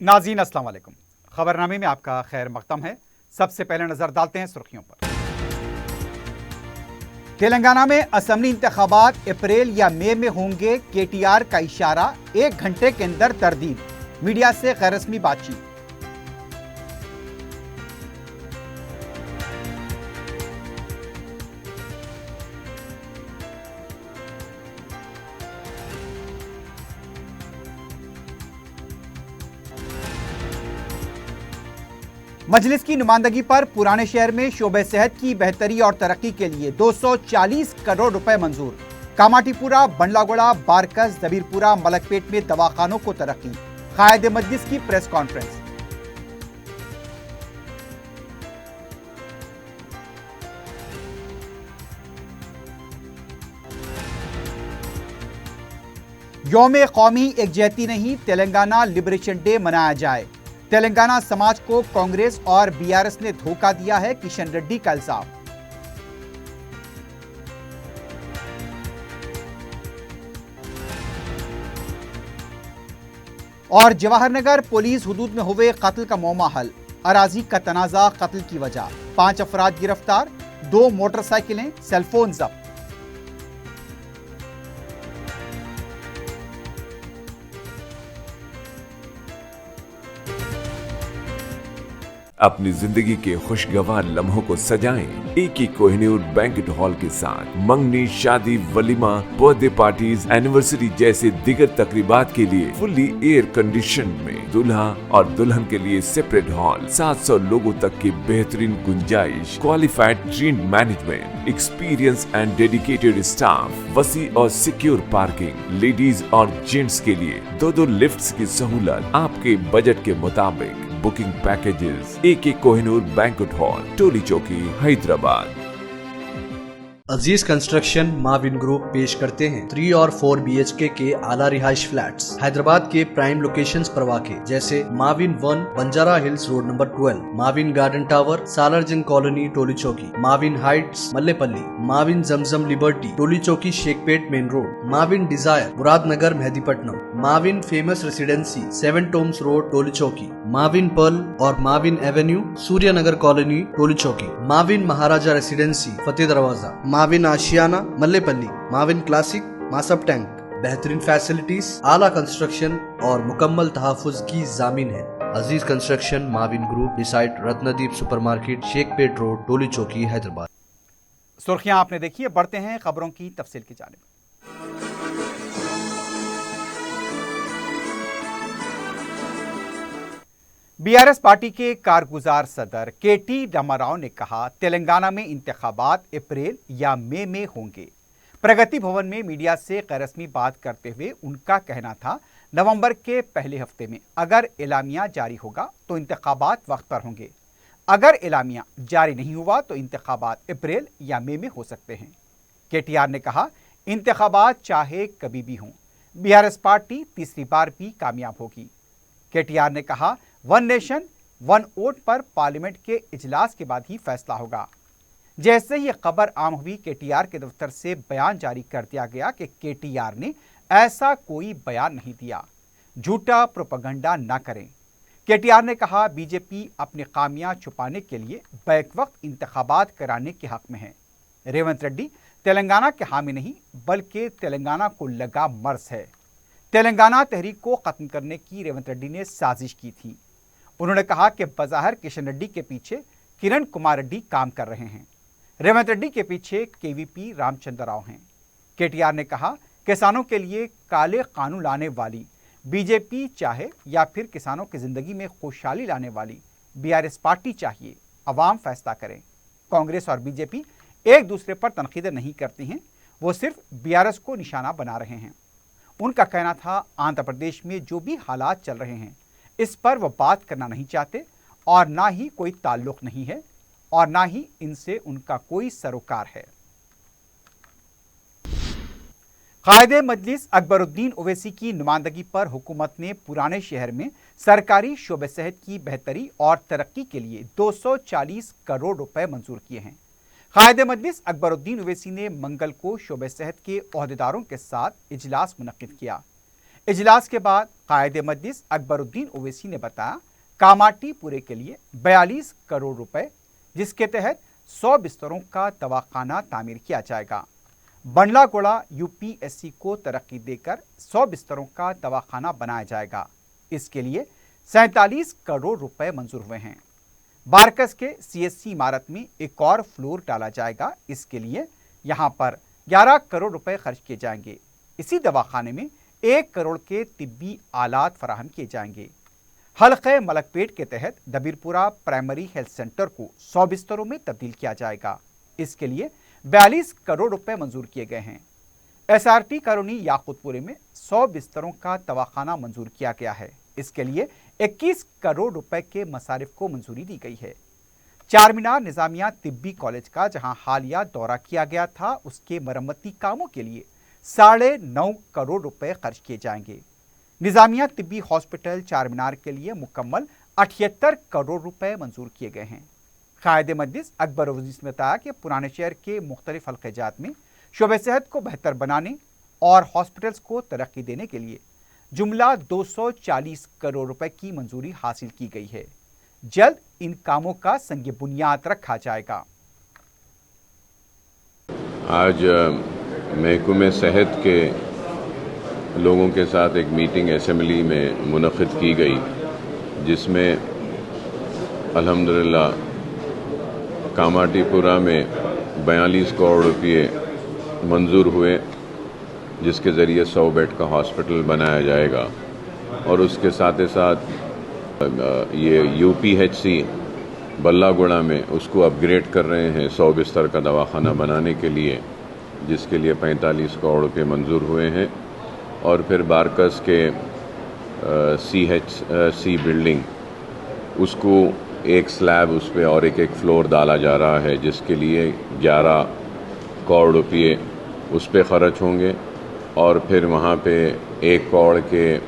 नाज़रीन अस्सलाम वालेकुम। खबरनामे में आपका खैर मक़दम है। सबसे पहले नजर डालते हैं सुर्खियों पर। तेलंगाना में असेंबली इंतखाबात अप्रैल या मई में होंगे, केटीआर का इशारा। 1 घंटे के अंदर तरदीद। मीडिया से गैर रस्मी बातचीत। मजलिस की नुमाइंदगी पर पुराने शहर में शोबे सेहत की बेहतरी और तरक्की के लिए 240 करोड़ रुपए मंजूर। कामाटीपुरा, बंडलागोड़ा, बारकस, जबीरपुरा, मलकपेट में दवाखानों को तरक्की। कायद मजलिस की प्रेस कॉन्फ्रेंस। यौम कौमी एकजहती नहीं, तेलंगाना लिबरेशन डे मनाया जाए। तेलंगाना समाज को कांग्रेस और बीआरएस ने धोखा दिया है, किशन रेड्डी का इल्जाम। और जवाहर नगर पुलिस हुदूद में हुए कत्ल का मौमा हल। अराजी का तनाजा कत्ल की वजह। 5 अफराद गिरफ्तार, 2 मोटरसाइकिलें, सेलफोन जब्त। अपनी जिंदगी के खुशगवार लम्हों को सजाएं एक ही कोहिनूर बैंक्वेट हॉल के साथ। मंगनी, शादी, वलीमा, बर्थडे पार्टीज, एनिवर्सरी जैसे दिगर तकरीबात के लिए फुल्ली एयर कंडीशन में दूल्हा और दुल्हन के लिए सेपरेट हॉल। 700 लोगों तक की बेहतरीन गुंजाइश, qualified trained management, experience and dedicated staff, वसी और सिक्योर पार्किंग, लेडीज और जेंट्स के लिए 2 लिफ्ट्स की सहूलत आपके बजट के मुताबिक। Booking packages AK Kohinoor banquet hall, Toli Chowki, Hyderabad. Aziz construction Mavin group पेश करते हैं 3 और 4 BHK के आला रिहाइश फ्लैट्स हैदराबाद के प्राइम लोकेशंस पर वाक़े, जैसे Mavin 1 Banjara hills road number 12, Mavin garden tower Salarjung colony Toli Chowki, Mavin heights Mallepally, Mavin Zamzam liberty Toli Chowki Shaikpet main road, Mavin desire Muradnagar Mehdipatnam, Mavin famous residency 7 tombs road Toli Chowki, Mavin pearl और Mavin avenue Suryanagar colony Toli Chowki, Mavin Maharaja residency Fateh Darwaza, Mavin Ashiana Mallepally, Mavin classic Masab tank. बेहतरीन फैसिलिटीज, आला कंस्ट्रक्शन और मुकम्मल तहफ़्फ़ुज़ की ज़ामीन है। Aziz construction Mavin group, beside Ratnadeep supermarket, Shaikpet road, Toli Chowki, Hyderabad. सुर्खियां आपने देखी है, बढ़ते हैं खबरों की तफसील की जानिब। बीआरएस पार्टी के कारगुजार सदर KT रामाराव ने कहा, तेलंगाना में इंतखाबात अप्रैल या मई में होंगे। प्रगति भवन में मीडिया से गैर रस्मी बात करते हुए उनका कहना था, नवंबर के पहले हफ्ते में अगर एलामिया जारी होगा तो इंतखाबात वक्त पर होंगे। अगर एलामिया जारी नहीं हुआ तो इंतखाबात अप्रैल या मई में हो सकते हैं। KTR ने कहा, इंतखाबात चाहे कभी भी हों, बीआरएस पार्टी तीसरी बार भी कामयाब होगी। KTR ने कहा, 1 नेशन 1 वोट पर पार्लियामेंट के इजलास के बाद ही फैसला होगा। जैसे ही खबर आम हुई, KTR के दफ्तर से बयान जारी कर दिया गया कि KTR ने ऐसा कोई बयान नहीं दिया, झूठा प्रोपेगेंडा ना करें। KTR ने कहा, बीजेपी अपनी खामियां छुपाने के लिए बैक वक्त इंतखाबात कराने के हक में है। रेवंत रेड्डी तेलंगाना के हामी नहीं बल्कि तेलंगाना को लगा मर्ज है। तेलंगाना तहरीक को खत्म करने की रेवंत रेड्डी ने साजिश की थी। उन्होंने कहा कि बज़ाहिर किशन रेड्डी के पीछे किरण कुमार रेड्डी काम कर रहे हैं, रेवंत रेड्डी के पीछे KVP रामचंद्र राव हैं। KTR ने कहा, किसानों के लिए काले कानून लाने वाली बीजेपी चाहे या फिर किसानों की जिंदगी में खुशहाली लाने वाली बीआरएस पार्टी चाहिए, अवाम फैसला करें। कांग्रेस और बीजेपी एक दूसरे पर तनकीदें नहीं करती हैं, वो सिर्फ बीआरएस को निशाना बना रहे हैं। उनका कहना था, आंध्र प्रदेश में जो भी हालात चल रहे हैं इस पर वो बात करना नहीं चाहते और ना ही कोई ताल्लुक नहीं है और ना ही इनसे उनका कोई सरोकार है। कायद मजलिस अकबरुद्दीन ओवैसी की नुमाइंदगी पर हुकूमत ने पुराने शहर में सरकारी शोबे सेहत की बेहतरी और तरक्की के लिए 240 करोड़ रुपए मंजूर किए हैं। कायद मजलिस अकबरुद्दीन ओवैसी ने मंगल को शोबे सेहत के ओहदेदारों के साथ इजलास मुनक्किद किया। इजलास के बाद कायद मजलिस अकबरुद्दीन ओवैसी ने बताया, कामाटीपुरे के लिए 42 करोड़ रुपए, जिसके तहत 100 बिस्तरों का दवाखाना तामीर किया जाएगा। बंडलागोड़ा यूपीएससी को तरक्की देकर 100 बिस्तरों का दवाखाना बनाया जाएगा। इसके लिए 47 करोड़ रुपए मंजूर हुए हैं। बारकस के सीएससी इमारत में एक और फ्लोर डाला जाएगा। इसके लिए यहां पर 11 करोड़ रुपए खर्च किए जाएंगे। इसी दवाखाने में 1 करोड़ के तिब्बी आलात फराहम किए जाएंगे। हल्के मलकपेट के तहत दबीरपुरा प्राइमरी हेल्थ सेंटर को 100 बिस्तरों में तब्दील किया जाएगा। इसके लिए 42 करोड़ रुपए मंजूर किए गए हैं। एसआरटी कॉलोनी याकूतपुरे में 100 बिस्तरों का दवाखाना मंजूर किया गया है। इसके लिए 21 करोड़ रुपए के मसारिफ को मंजूरी दी गई है। चारमीनार निजामिया तिब्बी कॉलेज का जहां हालिया दौरा किया गया था, उसके मरम्मती कामों के लिए 9.5 करोड़ रुपए खर्च किए जाएंगे। निजामिया तिब्बी हॉस्पिटल चारमीनार के लिए मुकम्मल 78 करोड़ रुपए मंजूर किए गए हैं। कायद मजलिस अकबरुद्दीन ने बताया कि पुराने शहर के मुख्तलिफ हल्क़ेजात में शोबे सेहत को बेहतर बनाने और हॉस्पिटल्स को तरक्की देने के लिए जुमला 240 करोड़ रुपए की मंजूरी हासिल की गई है। जल्द इन कामों का संग बुनियाद रखा जाएगा। आज महकमे सेहत के लोगों के साथ एक मीटिंग असेंबली में मुनक़िद की गई, जिसमें अल्हम्दुलिल्लाह कामाटीपुरा में 42 करोड़ रुपये मंजूर हुए, जिसके ज़रिए 100 बेड का हॉस्पिटल बनाया जाएगा। और उसके साथ ही साथ ये यूपीएचसी बल्लागुड़ा में उसको अपग्रेड कर रहे हैं 100 बिस्तर का दवाखाना बनाने के लिए, जिसके लिए 45 करोड़ रुपये मंजूर हुए हैं। और फिर बारकस के सीएचसी बिल्डिंग, उसको एक स्लैब उस पर और एक फ्लोर डाला जा रहा है, जिसके लिए 11 करोड़ रुपये उस पर ख़र्च होंगे। और फिर वहाँ पे 1 करोड़ के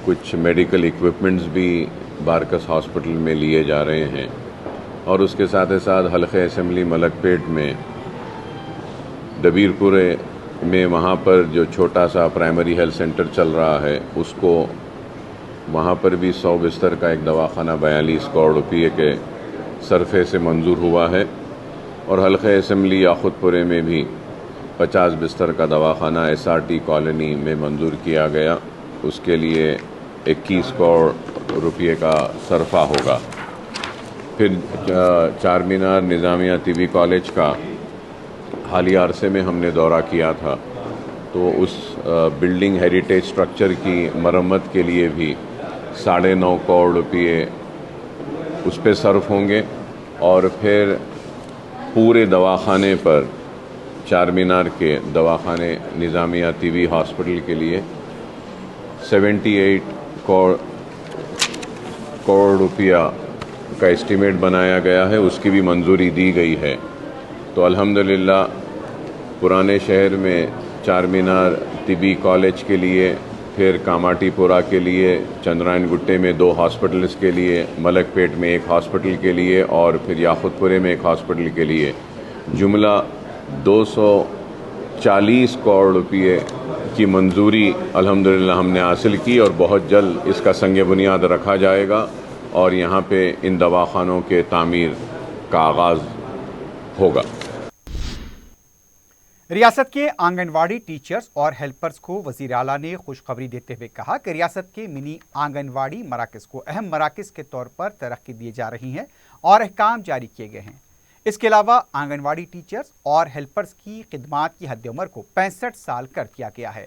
कुछ मेडिकल इक्विपमेंट्स भी बारकस हॉस्पिटल में लिए जा रहे हैं। और उसके साथ ही साथ हल्के असेंबली मलकपेट में दबीरपुरे में वहाँ पर जो छोटा सा प्राइमरी हेल्थ सेंटर चल रहा है, उसको वहाँ पर भी 100 बिस्तर का एक दवाखाना 42 करोड़ रुपये के सरफे से मंजूर हुआ है। और हल्के असेंबली याकूतपुरे में भी 50 बिस्तर का दवाखाना एसआरटी कॉलोनी में मंजूर किया गया, उसके लिए 21 करोड़ रुपये का सरफा होगा। फिर चारमीनार निजामिया तिब्बी कॉलेज का हालिया अरसे में हमने दौरा किया था, तो उस बिल्डिंग हेरिटेज स्ट्रक्चर की मरम्मत के लिए भी 9.5 करोड़ रुपये उस पर सर्फ होंगे। और फिर पूरे दवाखाने पर, चारमीनार के दवाखाने निजामिया तिब्बी हॉस्पिटल के लिए 78 करोड़ रुपया का एस्टीमेट बनाया गया है, उसकी भी मंजूरी दी गई है। तो अल्हम्दुलिल्लाह पुराने शहर में चारमीनार तिब्बी कॉलेज के लिए, फिर कामाटीपुरा के लिए, चंद्रायन गुट्टे में 2 हॉस्पिटल्स के लिए, मलकपेट में 1 हॉस्पिटल के लिए और फिर याकूतपुरे में 1 हॉस्पिटल के लिए जुमला 240 करोड़ रुपये की मंजूरी अल्हम्दुलिल्लाह हमने हासिल की। और बहुत जल्द इसका संग बुनियाद रखा जाएगा और यहाँ पे इन दवाखानों के तामीर का आगाज़ होगा। रियासत के आंगनवाड़ी टीचर्स और हेल्पर्स को वज़ीर आला ने खुशखबरी देते हुए कहा कि रियासत के मिनी आंगनवाड़ी मराकज़ को अहम मराकज़ के तौर पर तरक्की दी जा रही है और अहकाम जारी किए गए हैं। इसके अलावा आंगनवाड़ी टीचर्स और हेल्पर्स की खिदमात की हद उम्र को 65 साल कर दिया गया है।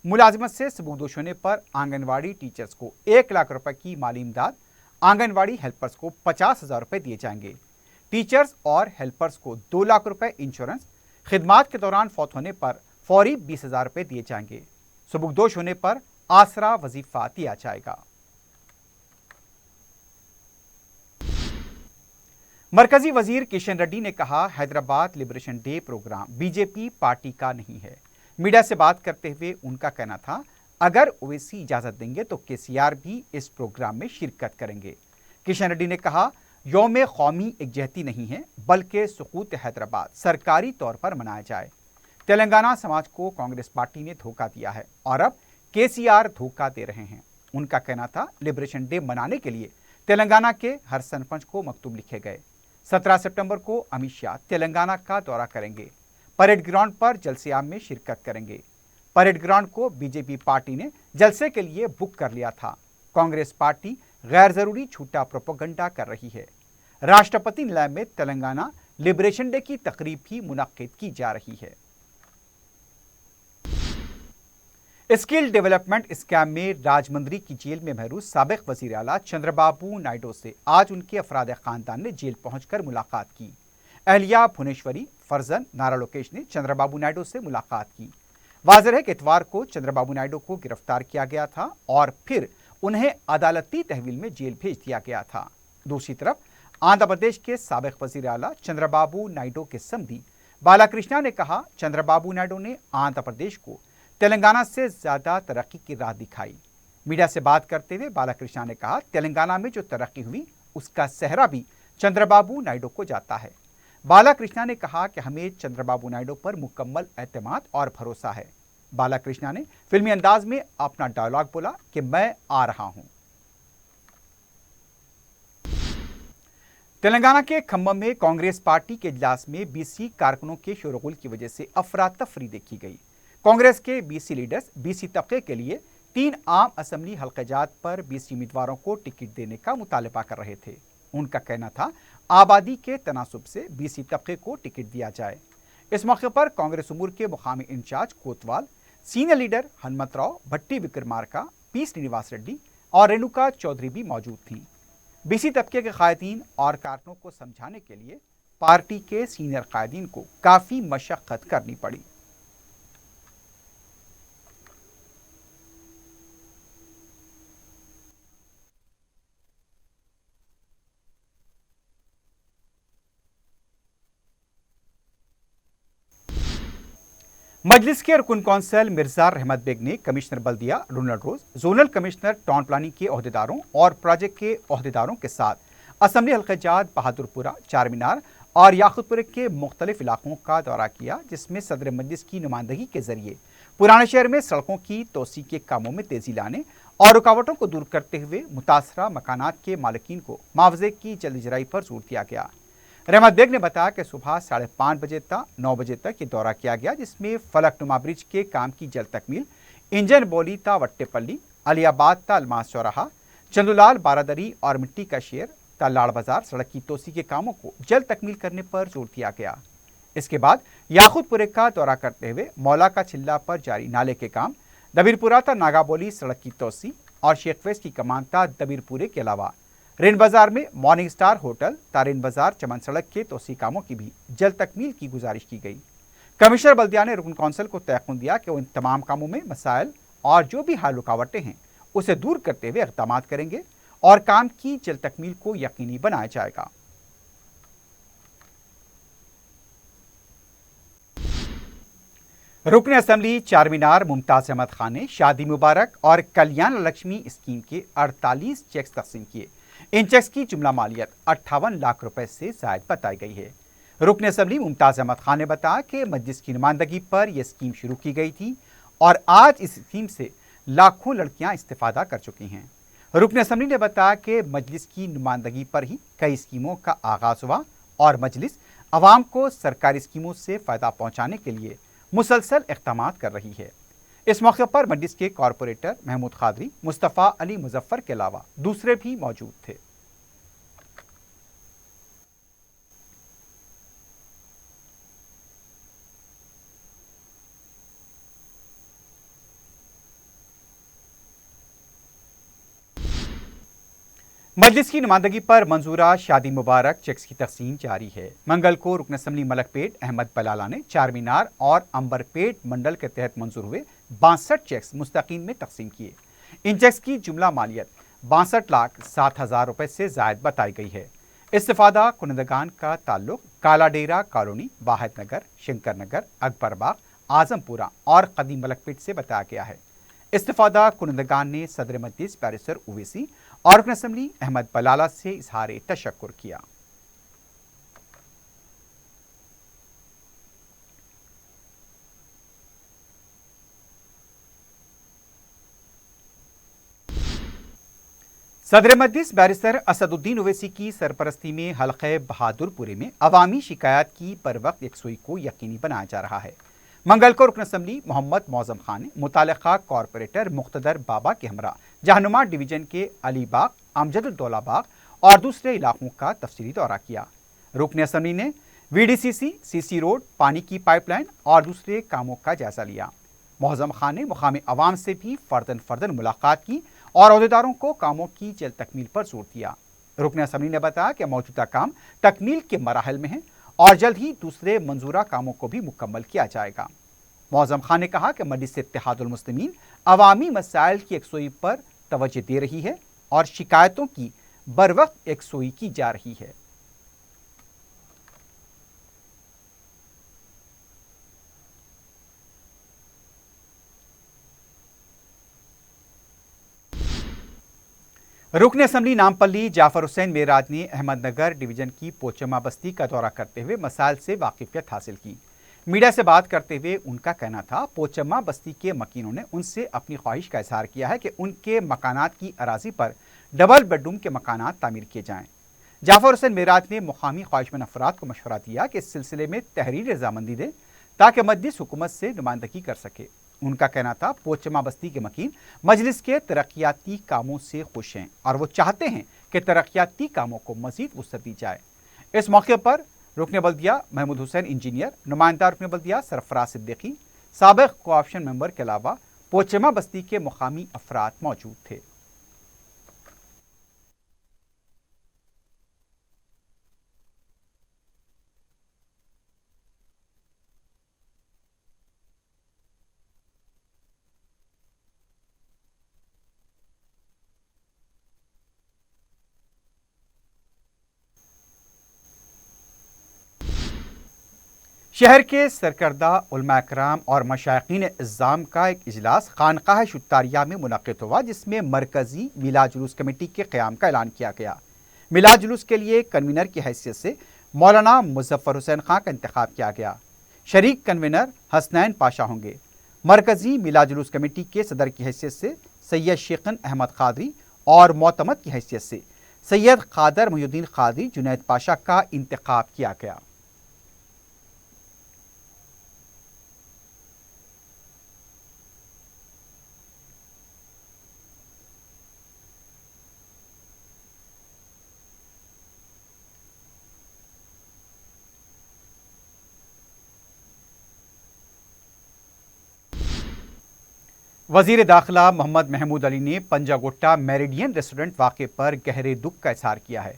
मुलाजिमत से सबूतोश होने पर आंगनवाड़ी टीचर्स को 1 लाख रुपए की माली इमदाद, आंगनवाड़ी हेल्पर्स को 50,000 रुपये दिए जाएंगे। टीचर्स और हेल्पर्स को 2 लाख रुपए इंश्योरेंस, खिदमात के दौरान फौत होने पर फौरी 20,000 रुपये दिए जाएंगे। सबूतोश होने पर आसरा वजीफा दिया जाएगा। मरकजी वजीर किशन रेड्डी ने कहा, Hyderabad liberation day programme BJP party का नहीं है। मीडिया से बात करते हुए उनका कहना था, अगर ओवैसी इजाजत देंगे तो केसीआर भी इस प्रोग्राम में शिरकत करेंगे। किशन रेड्डी ने कहा, यौम कौमी एकजहती नहीं है, बल्कि सुकूत हैदराबाद सरकारी तौर पर मनाया जाए। तेलंगाना समाज को कांग्रेस पार्टी ने धोखा दिया है और अब केसीआर धोखा दे रहे हैं। उनका कहना था लिबरेशन डे मनाने के लिए तेलंगाना के हर सरपंच को मकतूब लिखे गए। 17 सितंबर को अमित शाह तेलंगाना का दौरा करेंगे। परेड ग्राउंड पर जलसेआम में शिरकत करेंगे। परेड ग्राउंड को बीजेपी पार्टी ने जलसे के लिए बुक कर लिया था। कांग्रेस पार्टी गैर जरूरी झूठा प्रोपेगेंडा कर रही है। राष्ट्रपति निलय में तेलंगाना लिबरेशन डे की तकरीब भी मुनक्किद की जा रही है। स्किल डेवलपमेंट स्कैम में राजमंद्री की जेल में महरूज साबिक वजीर आला चंद्रबाबू नायडू से आज उनके अफराद खानदान ने जेल पहुंचकर मुलाकात की। अहलिया भुवनेश्वरी फरजन नारा लोकेश ने चंद्रबाबू नायडू से मुलाकात की। वाज़ेह है कि इतवार को चंद्रबाबू नायडू को गिरफ्तार किया गया था और फिर उन्हें अदालती तहवील में जेल भेज दिया गया था। दूसरी तरफ आंध्र प्रदेश के साबिक वजीर आला चंद्रबाबू नायडू के समधी बालाकृष्णा ने कहा, चंद्रबाबू नायडू ने आंध्र प्रदेश को तेलंगाना से ज्यादा तरक्की की राह दिखाई। मीडिया से बात करते हुए बालाकृष्णा ने कहा, तेलंगाना में जो तरक्की हुई उसका सेहरा भी चंद्रबाबू नायडू को जाता है। बालाकृष्णा ने कहा कि हमें चंद्रबाबू नायडू पर मुकम्मल एतमाद और भरोसा है। बालाकृष्णा ने फिल्मी अंदाज में अपना डायलॉग बोला कि मैं आ रहा हूं। तेलंगाना के खम्मम में कांग्रेस पार्टी के इजलास में बीसी कारकुनों के शोरगुल की वजह से अफरा तफरी देखी गई। कांग्रेस के बीसी लीडर्स बीसी तबके के लिए 3 आम असेंबली हल्काजात पर बीसी उम्मीदवारों को टिकट देने का मुतालबा कर रहे थे। उनका कहना था आबादी के तनासुब से बीसी तबके को टिकट दिया जाए। इस मौके पर कांग्रेस उमूर के मुकामी इंचार्ज कोतवाल, सीनियर लीडर हनुमत राव भट्टी विक्रमार्का, पी श्रीनिवास रेड्डी और रेणुका चौधरी भी मौजूद थीं। बीसी तबके के कायदीन और कारकुनों को समझाने के लिए पार्टी के सीनियर कायदीन को काफी मशक्कत करनी पड़ी। मजलिस के रुकन कौंसल मिर्जा रहमत बेग ने कमिश्नर बल्दिया रोनल्ड रोज, जोनल कमिश्नर टाउन प्लानिंग के अहदेदारों और प्रोजेक्ट के अहदेदारों के साथ असम्बली हल्काजात बहादुरपुरा, चार मीनार और याकूतपुर के मुख्तलिफ इलाकों का दौरा किया, जिसमें सदर मजलिस की नुमाइंदगी के जरिए पुराने शहर में सड़कों की तोसी के कामों में तेजी लाने और रुकावटों को दूर करते हुए मुतासरा मकानात के मालिकीन को मुआवजे की जल्द इजराई पर जोर दिया गया। रहमत बेग ने बताया कि सुबह 5:30 बजे तक 9 बजे तक ये दौरा किया गया, जिसमें फलकनुमा ब्रिज के काम की जल्द तकमील, इंजन बोली ता वट्टेपल्ली, अलियाबाद ता अलमास चौराहा, चंदूलाल बारादरी और मिट्टी का शेर ता लाड़ बाजार सड़क की तोसी के कामों को जल्द तकमील करने पर जोर दिया गया। इसके बाद याकूतपुरे का दौरा करते हुए मौला का चिल्ला पर जारी नाले के काम, दबीरपुरा ता नागाबोली सड़क की तोसी और शेख वेस की कमान ता दबीरपुरे के अलावा रेन बाजार में मॉर्निंग स्टार होटल, तारेन बाजार चमन सड़क के तोसी कामों की भी जल्द तकमील की गुजारिश की गई। कमिश्नर बल्दिया ने रुकन कौंसिल को तयक़ुन दिया कि वो इन तमाम कामों में मसाइल और जो भी हाल रुकावटें हैं उसे दूर करते हुए इक़दाम करेंगे और काम की जल्द तकमील को यकीनी बनाया जाएगा। रुकन असेंबली चार मीनार मुमताज अहमद खान ने शादी मुबारक और कल्याण लक्ष्मी स्कीम के 48 चेक्स तकसीम किए। इन चेक्स की जुमला मालियत 58 लाख रुपए से ज़ायद बताई गई है। रुकन असेंबली मुमताज अहमद खान ने बताया कि मजलिस की नुमाइंदगी पर यह स्कीम शुरू की गई थी और आज इस स्कीम से लाखों लड़कियां इस्तेफादा कर चुकी हैं। रुकन असेंबली ने बताया कि मजलिस की नुमाइंदगी पर ही कई स्कीमों का आगाज हुआ और मजलिस अवाम को सरकारी स्कीमों से फ़ायदा पहुँचाने के लिए मुसलसल इक़दाम कर रही है। इस मौके पर मजलिस के कॉरपोरेटर महमूद खादरी, मुस्तफ़ा अली मुजफ्फर के अलावा दूसरे भी मौजूद थे। मजलिस की नुमाइंदगी पर मंजूरा शादी मुबारक चेक्स की तकसीम जारी है। मंगल को रुकन असेंबली मलकपेट अहमद बलाला ने चार मीनार और अंबरपेट मंडल के तहत मंजूर हुए 62 चेक्स मुस्तकीन में तकसीम किए। इन चेक्स की जुमला मालियत 62,07,000 रुपए से ज़ायद बताई गई है। इस्तिफादा कुनंदगान का ताल्लुक काला डेरा कॉलोनी, वाहिद नगर, शंकर नगर, अकबरबाग, आजमपुरा और कदीम मलकपेट से बताया गया है। इस्तिफादा कुनंदगान ने सदर मजलिस बैरिस्टर ओवैसी और रुकन असेंबली अहमद बलाला से इजहार तशक्कुर किया। सदर मजलिस बैरिस्टर असदुद्दीन ओवैसी की सरपरस्ती में हल्क़े बहादुरपुरे में अवामी शिकायत की पर वक्त यकसुई को यकीनी बनाया जा रहा है। मंगल को रुकन असम्बली मोहम्मद मौज़म खान ने मुतालिका कॉरपोरेटर मुख्तदर बाबा के हमरा जहानुमा डिवीजन के अली बाग, अमजदुद्दौला बाग और दूसरे इलाकों का तफसीली दौरा किया। रुकन असम्बली ने VDCC, CC रोड, पानी की पाइपलाइन और दूसरे कामों का जायजा लिया। मौज़म खान ने मुकामी अवाम से भी फर्दन मुलाकात की और अहदेदारों को कामों की जल्द तकमील पर जोर दिया। रुकन असम्बली ने बताया कि मौजूदा काम तकमील के मराहल में है और जल्द ही दूसरे मंजूरा कामों को भी मुकम्मल किया जाएगा। मौज़म खान ने कहा कि मजलिस इत्तेहादुल मुस्लिमीन अवामी मसाइल की यकसुई पर तवज्जो दे रही है और शिकायतों की बरवक्त यकसुई की जा रही है। रुकन असम्बली नामपल्ली जाफर हुसैन मेराज ने अहमदनगर डिवीजन की पोचमा बस्ती का दौरा करते हुए मसाइल से वाकिफियत हासिल की। मीडिया से बात करते हुए उनका कहना था, पोचमा बस्ती के मकीनों ने उनसे अपनी ख्वाहिश का इजहार किया है कि उनके मकानात की अराजी पर डबल बेडरूम के मकानात तामीर किए जाएं। जाफर हुसैन मेराज ने मुकामी ख्वाहिशमंद अफराद को मशवरा दिया कि इस सिलसिले में तहरीर रजामंदी दें ताकि मजलिस हुकूमत से नुमाइंदगी कर सके। उनका कहना था, पोचमा बस्ती के मकीन मजलिस के तरक्याती कामों से खुश हैं और वो चाहते हैं कि तरक्याती कामों को मजीद वुसअत दी जाए। इस मौके पर रुकन बल्दिया महमूद हुसैन इंजीनियर, नुमाइंदा रुकन बल्दिया सरफराज सिद्दीकी, साबिक कोऑप्शन मेंबर के अलावा पोचमा बस्ती के मुकामी अफराद मौजूद थे। शहर के सरकर्दा उलमा इकराम और मशाइखीन इज़्ज़ाम का एक इजलास खानकाह शुत्तारिया में मुनक़्क़िद हुआ, जिसमें मरकज़ी मिलाद जुलूस कमेटी के क़याम का ऐलान किया गया। मिलाद जुलूस के लिए कन्वीनर की हैसियत से मौलाना मुज़फ़्फ़र हुसैन खां का इंतखाब किया गया। शरीक कन्वीनर हसनैन पाशा होंगे। मरकज़ी मिलाद जुलूस कमेटी के सदर की हैसियत से सैयद शेखन अहमद क़ादरी और मोतमद की हैसियत से सैयद क़ादर मुहिउद्दीन क़ादरी जुनैद पाशा का इंतखाब किया गया। वज़ीर दाखिला मोहम्मद महमूद अली ने पंजागुट्टा मेरिडियन रेस्टोरेंट वाक़े पर गहरे दुख का इजहार किया है।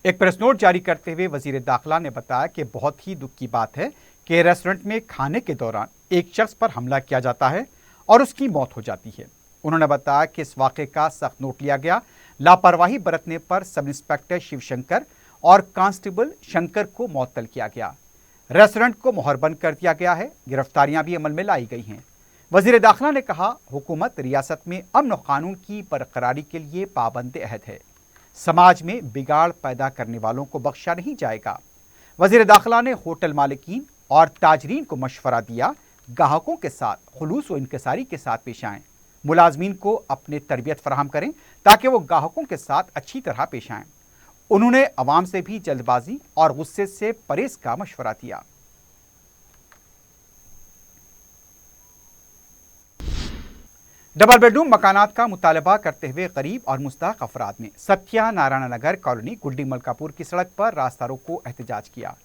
एक प्रेस नोट जारी करते हुए वज़ीर दाखिला ने बताया कि बहुत ही दुख की बात है कि रेस्टोरेंट में खाने के दौरान एक शख्स पर हमला किया जाता है और उसकी मौत हो जाती है। उन्होंने बताया कि इस वाक़े का सख्त नोट लिया गया। लापरवाही बरतने पर सब इंस्पेक्टर शिवशंकर और कांस्टेबल शंकर को मुअत्तल किया गया। रेस्टोरेंट को मोहरबंद कर दिया गया है। गिरफ्तारियां भी अमल में लाई गई हैं। वज़ीर दाखिला ने कहा, हुकूमत रियासत में अमन और कानून की बरकरारी के लिए पाबंद अहद है। समाज में बिगाड़ पैदा करने वालों को बख्शा नहीं जाएगा। वज़ीर दाखिला ने होटल मालिकीन और ताजरीन को मशवरा दिया, ग्राहकों के साथ खुलूस व इंकसारी के साथ पेश आएँ। मुलाजमीन को अपने तरबियत फराहम करें ताकि वो ग्राहकों के साथ अच्छी तरह पेश आएँ। उन्होंने अवाम से भी जल्दबाजी और गुस्से से परहेज का मशवरा दिया। डबल बेडरूम मकानात का मुतालबा करते हुए गरीब और मुस्तहक अफराद ने सत्या नारायण नगर कॉलोनी गुड्डी मलकापुर की सड़क पर रास्ता रोको एहतजाज किया।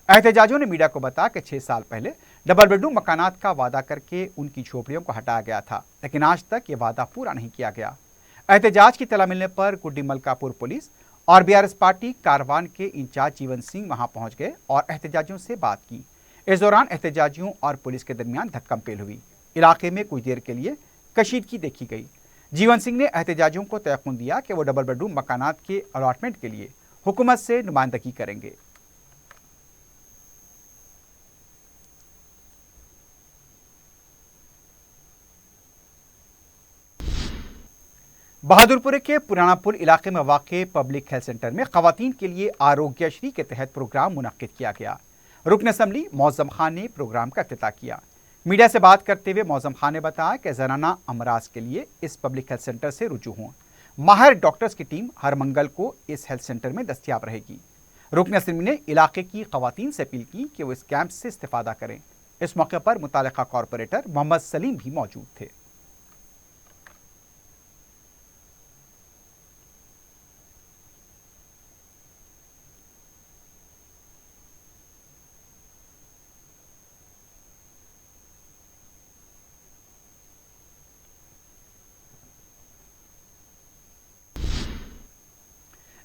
एहतजाजियों ने मीडिया को बताया कि 6 साल पहले डबल बेडरूम मकानात का वादा करके उनकी झोपड़ियों को हटाया गया था, लेकिन आज तक ये वादा पूरा नहीं किया गया। एहतजाज की तला मिलने पर गुड्डी मलकापुर पुलिस और BRS पार्टी कारवान के इंचार्ज जीवन सिंह वहां पहुंच गए और एहतजाजियों से बात की। इस दौरान एहतजाजियों और पुलिस के दरमियान धक्कम-पेल हुई। इलाके में कुछ देर के लिए कशीदगी देखी गई। जीवन सिंह ने एहतजाजियों को तयक़ुन दिया कि वो डबल बेडरूम मकानात के अलॉटमेंट के लिए हुकूमत से नुमाइंदगी करेंगे। बहादुरपुर के पुराना पुल इलाके में वाक़े पब्लिक हेल्थ सेंटर में ख़वातीन के लिए आरोग्यश्री के तहत प्रोग्राम मुनक़्क़िद किया गया। रुकन असम्बली मौज़म खान ने प्रोग्राम का इफ्तिताह किया। मीडिया से बात करते हुए मौज़म खान ने बताया कि ज़नाना अमराज के लिए इस पब्लिक हेल्थ सेंटर से रुजू हों। माहिर डॉक्टर्स की टीम हर मंगल को इस हेल्थ सेंटर में दस्तयाब रहेगी। रुकन असलमी ने इलाके की खवातीन से अपील की कि वो इस कैंप से इस्तेफादा करें। इस मौके पर मुतालिका कॉरपोरेटर मोहम्मद सलीम भी मौजूद थे।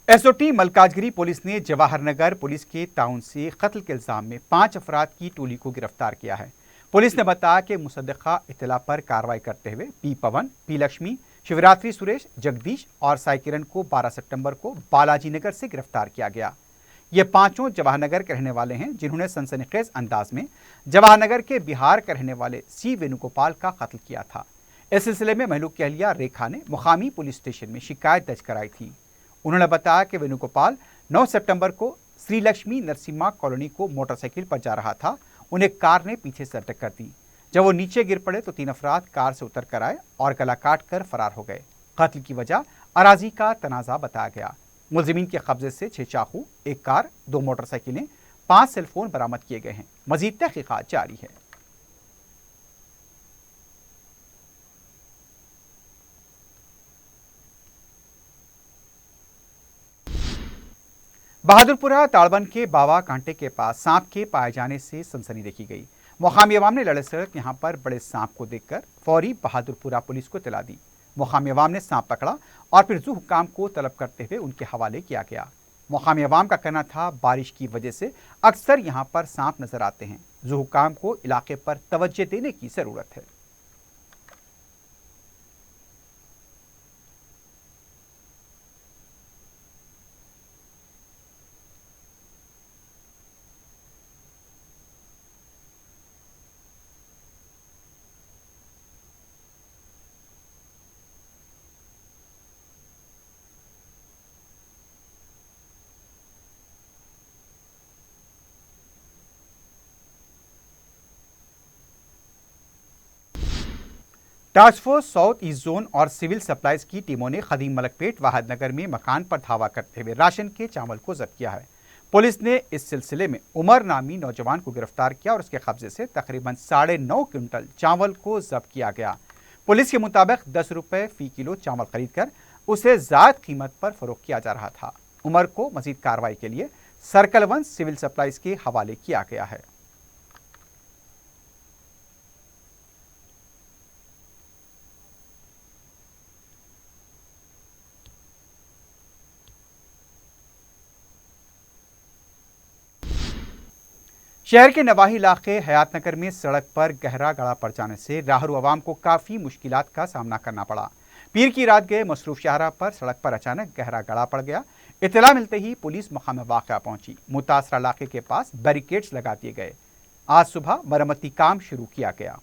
एसओटी मलकाजगिरी पुलिस ने जवाहर नगर पुलिस के ताउन से कत्ल के इल्जाम में 5 अफराद की टोली को गिरफ्तार किया है। पुलिस ने बताया कि मुसद्दक़ा इत्तला पर कार्रवाई करते हुए पी पवन, पी लक्ष्मी, शिवरात्रि सुरेश, जगदीश और साई किरण को 12 सितंबर को बालाजी नगर से गिरफ्तार किया गया। ये पांचों जवाहर नगर के रहने वाले हैं, जिन्होंने सनसनीखेज अंदाज में जवाहर नगर के बिहार के रहने वाले सी वेणुगोपाल का कत्ल किया था। इस सिलसिले में महलूक की अहलिया रेखा ने मुकामी पुलिस स्टेशन में शिकायत दर्ज कराई थी। उन्होंने बताया कि वेणुगोपाल 9 सितंबर को श्री लक्ष्मी नरसिम्हा कॉलोनी को मोटरसाइकिल पर जा रहा था। उन्हें कार ने पीछे से टक्कर दी। जब वो नीचे गिर पड़े तो 3 अफराद कार से उतर कर आए और गला काट कर फरार हो गए। कत्ल की वजह अराजी का तनाज़ा बताया गया। मुलजिमीन के कब्जे से 6 चाकू, 1 कार, 2 मोटरसाइकिलें, 5 सेलफोन बरामद किए गए हैं। मजीद तहकीकात जारी है। बहादुरपुरा ताड़बंद के बाबा कांटे के पास सांप के पाए जाने से सनसनी देखी गई। मुकामी अवाम ने लड़े सड़क यहां पर बड़े सांप को देखकर फौरी बहादुरपुरा पुलिस को इत्तला दी। मुकामी अवाम ने सांप पकड़ा और फिर जू हुक्काम को तलब करते हुए उनके हवाले किया गया। मुकामी अवाम का कहना था बारिश की वजह से अक्सर यहां पर सांप नजर आते हैं। जू हुक्काम को इलाके पर तवज्जो देने की जरूरत है। Task force south east zone और सिविल सप्लाईज की टीमों ने खदीम मलकपेट वाहद नगर में मकान पर धावा करते हुए राशन के चावल को जब्त किया है। पुलिस ने इस सिलसिले में उमर नामी नौजवान को गिरफ्तार किया और उसके कब्जे से तकरीबन 9.5 क्विंटल चावल को जब्त किया गया। पुलिस के मुताबिक 10 रुपए फी किलो चावल खरीद कर उसे जायद कीमत पर फरोख्त किया जा रहा था। उमर को मजीद कार्रवाई के लिए सर्कल 1 सिविल सप्लाईज के हवाले किया गया है। शहर के नवाही इलाके हयात नगर में सड़क पर गहरा गड़ा पड़ जाने से राहरू अवाम को काफ़ी मुश्किलात का सामना करना पड़ा। पीर की रात गए मसरूफ शाहरा पर सड़क पर अचानक गहरा गड़ा पड़ गया। इत्तला मिलते ही पुलिस मकाम वाक़या पहुंची। मुतासरा इलाके के पास बैरिकेड्स लगा दिए गए। आज सुबह मरम्मती काम शुरू किया गया।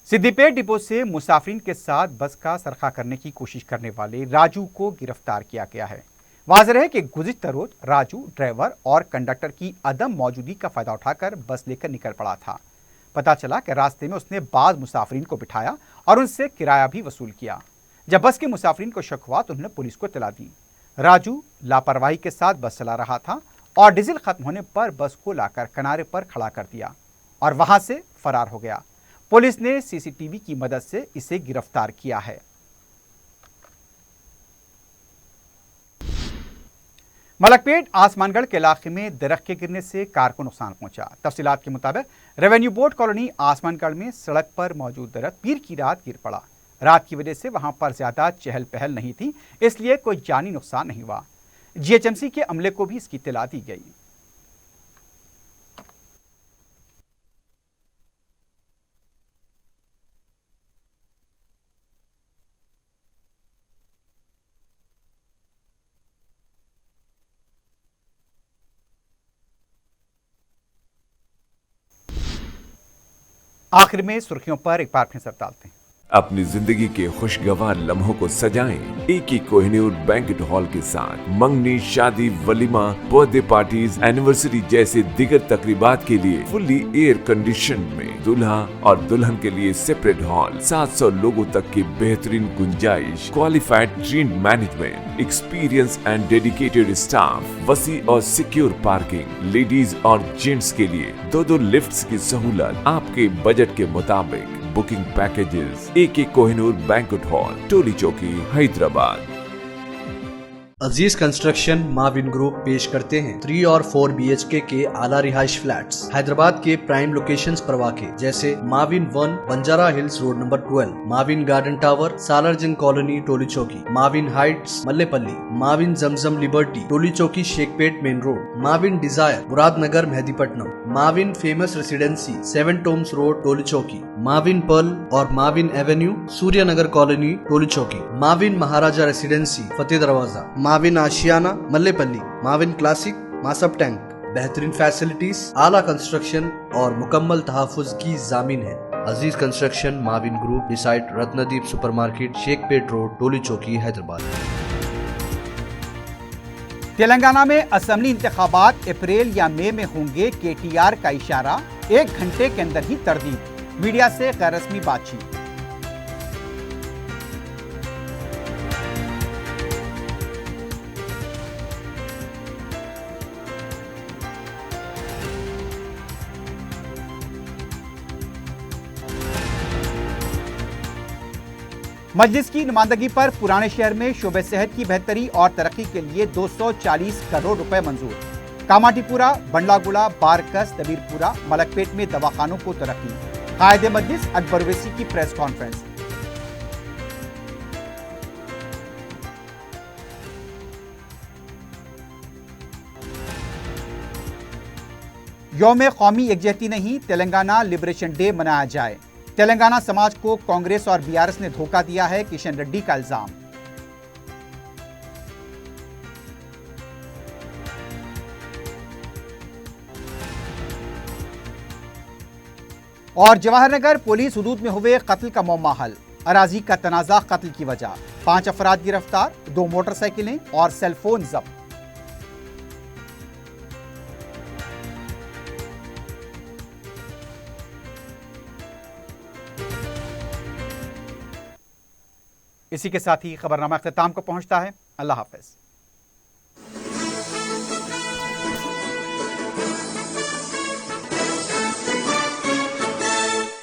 सिद्दीपेट डिपो से मुसाफिरीन के साथ बस का सरखा करने की कोशिश करने वाले राजू को गिरफ्तार किया गया है। वाज़ेह है कि गुज़िश्ता रोज राजू ड्राइवर और कंडक्टर की अदम मौजूदगी का फायदा उठाकर बस लेकर निकल पड़ा था। पता चला कि रास्ते में उसने बाज़ मुसाफिरीन को बिठाया और उनसे किराया भी वसूल किया। जब बस के मुसाफिरीन को शक हुआ तो उन्होंने पुलिस को इत्तला दी। राजू लापरवाही के साथ बस चला रहा था और डीजल खत्म होने पर बस को लाकर किनारे पर खड़ा कर दिया और वहां से फरार हो गया। पुलिस ने सीसीटीवी की मदद से इसे गिरफ्तार किया है। मलकपेट आसमानगढ़ के इलाके में दरख्त के गिरने से कार को नुकसान पहुंचा। तफसीलात के मुताबिक रेवेन्यू बोर्ड कॉलोनी आसमानगढ़ में सड़क पर मौजूद दरख्त पीर की रात गिर पड़ा। रात की वजह से वहां पर ज्यादा चहल पहल नहीं थी, इसलिए कोई जानी नुकसान नहीं हुआ। जीएचएमसी के अमले को भी इसकी इत्तला दी गई। आखिर में सुर्खियों पर एक बार फिर नजर डालते हैं। अपनी जिंदगी के खुशगवार लम्हों को सजाएं एक ही कोहिनूर बैंकेट हॉल के साथ। मंगनी, शादी, वलीमा, बर्थडे पार्टीज, एनिवर्सरी जैसे दिगर तकरीबात के लिए फुल्ली एयर कंडीशन में दूल्हा और दुल्हन के लिए सेपरेट हॉल, 700 लोगों तक की बेहतरीन गुंजाइश, qualified train management, experience and dedicated staff, वसी और सिक्योर पार्किंग, लेडीज और जेंट्स के लिए 2 लिफ्ट्स की सहूलत आपके बजट के मुताबिक। Booking packages AK Kohinoor banquet hall, Toli Chowki, Hyderabad. Aziz construction Mavin group पेश करते हैं 3 और 4 BHK के आला रिहाइश फ्लैट्स हैदराबाद के प्राइम लोकेशंस पर वाक़े, जैसे Mavin 1 Banjara hills road number 12, Mavin garden tower Salarjung colony Toli Chowki, Mavin heights Mallepally, Mavin Zamzam liberty Toli Chowki Shaikpet main road, Mavin desire Muradnagar Mehdipatnam, Mavin famous residency 7 tombs road Toli Chowki, Mavin pearl और Mavin avenue Suryanagar colony Toli Chowki, Mavin Maharaja residency Fateh Darwaza, Mavin Ashiana Mallepally, Mavin classic Masab tank. बेहतरीन फैसिलिटीज, आला कंस्ट्रक्शन और मुकम्मल तहफ़्फ़ुज़ की ज़ामिन है। Aziz construction Mavin group beside Ratnadeep supermarket, Shaikpet road, Toli Chowki, Hyderabad. Telangana में असेंबली इंतखाबात अप्रैल या मई में होंगे, KTR का इशारा, 1 घंटे के अंदर ही तरदीद। मीडिया से गैर रस्मी बातचीत। मजलिस की नुमाइंदगी पर पुराने शहर में शोबे सेहत की बेहतरी और तरक्की के लिए 240 करोड़ रुपए मंजूर। कामाटीपुरा, बंडलागुड़ा, बारकस, दबीरपुरा, मलकपेट में दवाखानों को तरक्की। कायदे मजलिस अकबर ओवैसी की प्रेस कॉन्फ्रेंस। यौम कौमी यकजहती नहीं, तेलंगाना लिबरेशन डे मनाया जाए। तेलंगाना समाज को कांग्रेस और BRS ने धोखा दिया है, किशन रेड्डी का इल्जाम। और जवाहरनगर पुलिस हुदूद में हुए कत्ल का मौमा हल, अराजी का तनाजा कत्ल की वजह, 5 अफराद गिरफ्तार, 2 मोटरसाइकिलें और सेलफोन जब्त। इसी के साथ ही खबरनामा इख्तिताम को पहुंचता है। अल्लाह हाफ़िज़।